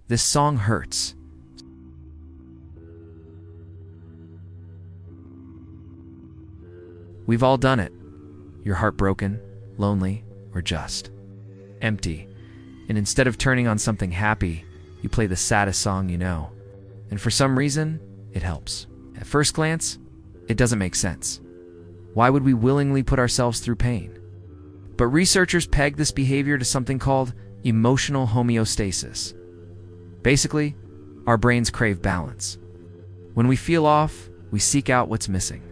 This song hurts. We've all done it. You're heartbroken, lonely, or just empty. And instead of turning on something happy, you play the saddest song you know. And for some reason, it helps. At first glance, it doesn't make sense. Why would we willingly put ourselves through pain? But researchers peg this behavior to something called emotional homeostasis. Basically, our brains crave balance. When we feel off, we seek out what's missing.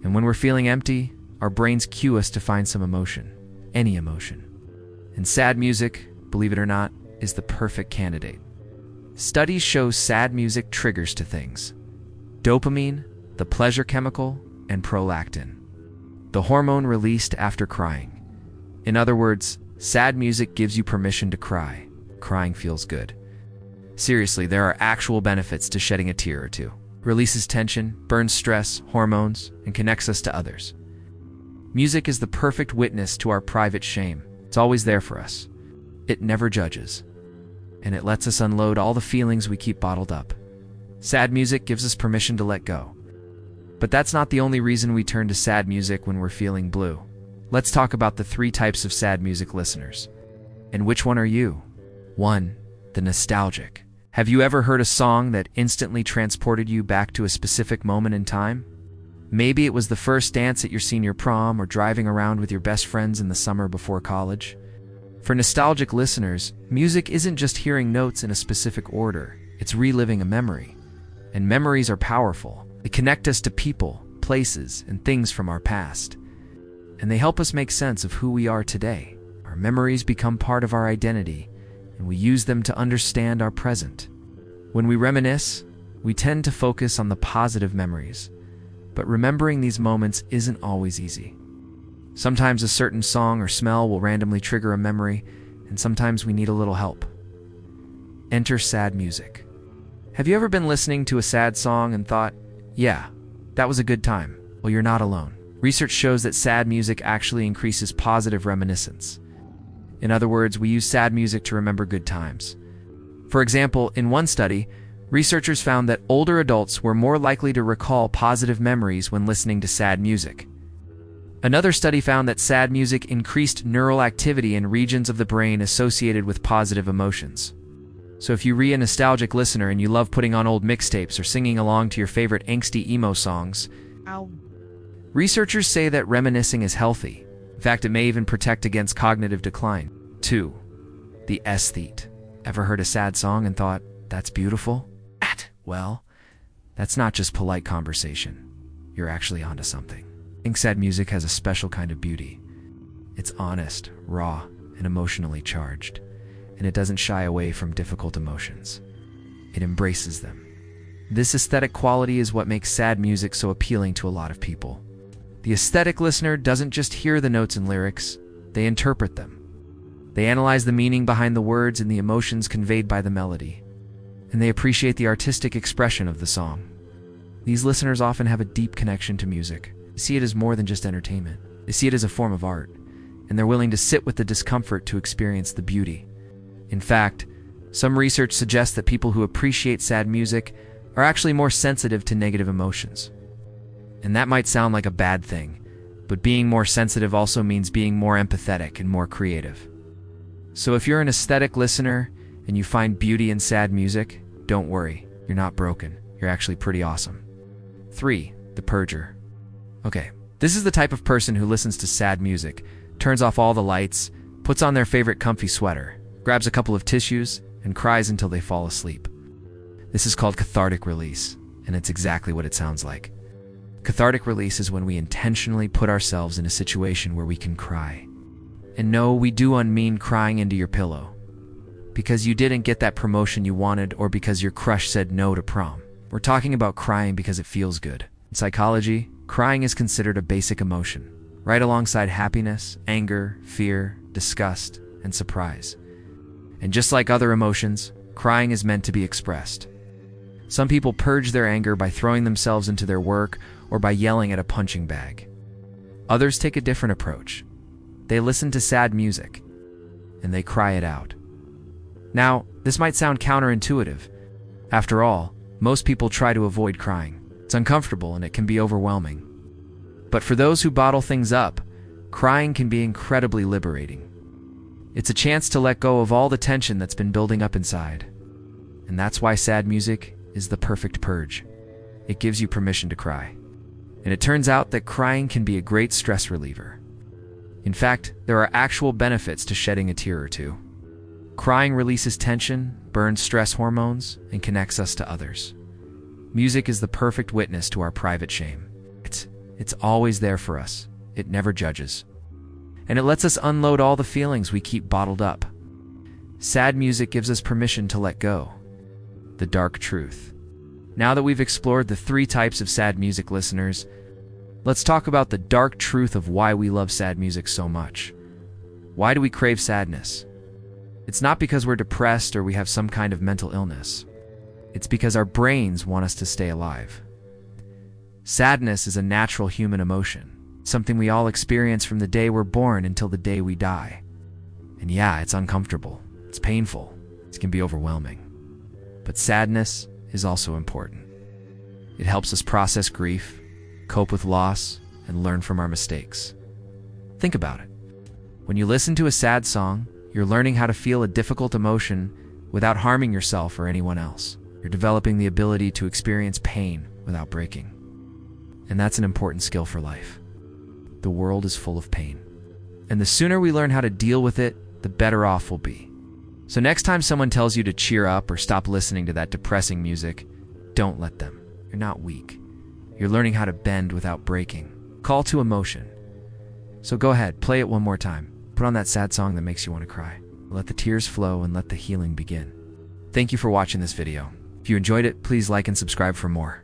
And when we're feeling empty, our brains cue us to find some emotion, any emotion. And sad music, believe it or not, is the perfect candidate. Studies show sad music triggers to things: dopamine, the pleasure chemical, and prolactin, the hormone released after crying. In other words, sad music gives you permission to cry. Crying feels good. Seriously, there are actual benefits to shedding a tear or two. Releases tension, burns stress, hormones, and connects us to others. Music is the perfect witness to our private shame. It's always there for us. It never judges. And it lets us unload all the feelings we keep bottled up. Sad music gives us permission to let go. But that's not the only reason we turn to sad music when we're feeling blue. Let's talk about the 3 types of sad music listeners. And which one are you? 1. The nostalgic. Have you ever heard a song that instantly transported you back to a specific moment in time? Maybe it was the first dance at your senior prom or driving around with your best friends in the summer before college. For nostalgic listeners, music isn't just hearing notes in a specific order, it's reliving a memory. And memories are powerful. They connect us to people, places, and things from our past. And they help us make sense of who we are today. Our memories become part of our identity, and we use them to understand our present. When we reminisce, we tend to focus on the positive memories, but remembering these moments isn't always easy. Sometimes a certain song or smell will randomly trigger a memory, and sometimes we need a little help. Enter sad music. Have you ever been listening to a sad song and thought, yeah, that was a good time? Well, you're not alone. Research shows that sad music actually increases positive reminiscence. In other words, we use sad music to remember good times. For example, in one study, researchers found that older adults were more likely to recall positive memories when listening to sad music. Another study found that sad music increased neural activity in regions of the brain associated with positive emotions. So if you're a nostalgic listener and you love putting on old mixtapes or singing along to your favorite angsty emo songs, researchers say that reminiscing is healthy. In fact, it may even protect against cognitive decline. 2. The aesthete. Ever heard a sad song and thought, that's beautiful? Well, that's not just polite conversation. You're actually onto something. I think sad music has a special kind of beauty. It's honest, raw, and emotionally charged, and it doesn't shy away from difficult emotions. It embraces them. This aesthetic quality is what makes sad music so appealing to a lot of people. The aesthetic listener doesn't just hear the notes and lyrics, they interpret them. They analyze the meaning behind the words and the emotions conveyed by the melody, and they appreciate the artistic expression of the song. These listeners often have a deep connection to music. They see it as more than just entertainment. They see it as a form of art, and they're willing to sit with the discomfort to experience the beauty. In fact, some research suggests that people who appreciate sad music are actually more sensitive to negative emotions. And that might sound like a bad thing, but being more sensitive also means being more empathetic and more creative. So if you're an aesthetic listener and you find beauty in sad music, don't worry, you're not broken. You're actually pretty awesome. 3. The purger. Okay, this is the type of person who listens to sad music, turns off all the lights, puts on their favorite comfy sweater, grabs a couple of tissues, and cries until they fall asleep. This is called cathartic release, and it's exactly what it sounds like. Cathartic release is when we intentionally put ourselves in a situation where we can cry. And no, we do mean crying into your pillow. Because you didn't get that promotion you wanted or because your crush said no to prom. We're talking about crying because it feels good. In psychology, crying is considered a basic emotion, right alongside happiness, anger, fear, disgust, and surprise. And just like other emotions, crying is meant to be expressed. Some people purge their anger by throwing themselves into their work or by yelling at a punching bag. Others take a different approach. They listen to sad music, and they cry it out. Now, This might sound counterintuitive. After all, most people try to avoid crying. It's uncomfortable and it can be overwhelming. But for those who bottle things up, crying can be incredibly liberating. It's a chance to let go of all the tension that's been building up inside. And that's why sad music is the perfect purge. It gives you permission to cry. And it turns out that crying can be a great stress reliever. In fact, there are actual benefits to shedding a tear or two. Crying releases tension, burns stress hormones, and connects us to others. Music is the perfect witness to our private shame. It's always there for us. It never judges. And it lets us unload all the feelings we keep bottled up. Sad music gives us permission to let go. The dark truth. Now that we've explored the 3 types of sad music, listeners, let's talk about the dark truth of why we love sad music so much. Why do we crave sadness? It's not because we're depressed or we have some kind of mental illness. It's because our brains want us to stay alive. Sadness is a natural human emotion, something we all experience from the day we're born until the day we die. And yeah, it's uncomfortable, it's painful, it can be overwhelming. But sadness is also important. It helps us process grief, cope with loss, and learn from our mistakes. Think about it. When you listen to a sad song, you're learning how to feel a difficult emotion without harming yourself or anyone else. You're developing the ability to experience pain without breaking. And that's an important skill for life. The world is full of pain. And the sooner we learn how to deal with it, the better off we'll be. So next time someone tells you to cheer up or stop listening to that depressing music, don't let them. You're not weak. You're learning how to bend without breaking. Call to emotion. So go ahead, play it one more time. Put on that sad song that makes you want to cry. Let the tears flow and let the healing begin. Thank you for watching this video. If you enjoyed it, please like and subscribe for more.